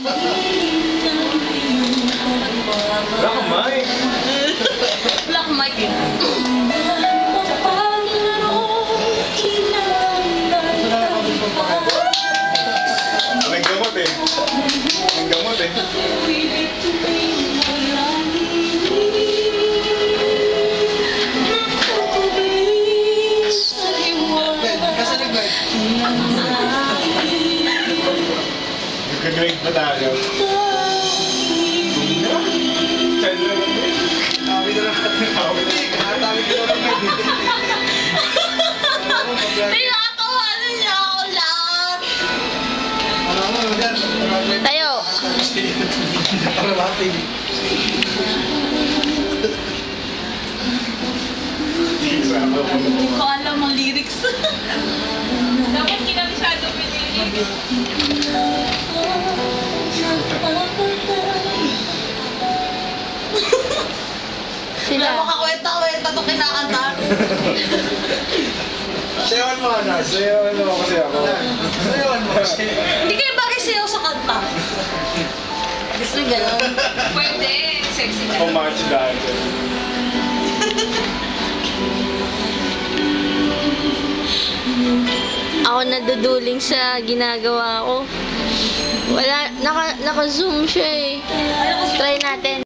Black Mike. Black Mike yun. May gamot eh. May gamot eh. Nag-grade pa tayo. Tawi na lang. Tawi na lang. Pinatawanan niya ako lang. Tayo. Hindi ko alam ang lyrics. Dapat kinabisado mo yung lyrics. Sila. Makakwenta-kwenta itong kinakanta. Sayawan mo na. Sayawan mo kasi ako. Sayawan mo kasi. Hindi kayo bagay sayaw sa kanta. Gusto nyo gano'n? Pwede. Sexy na. Pumatch dahil. Ako naduduling sa ginagawa ko. Wala, naka-zoom siya eh. Try natin.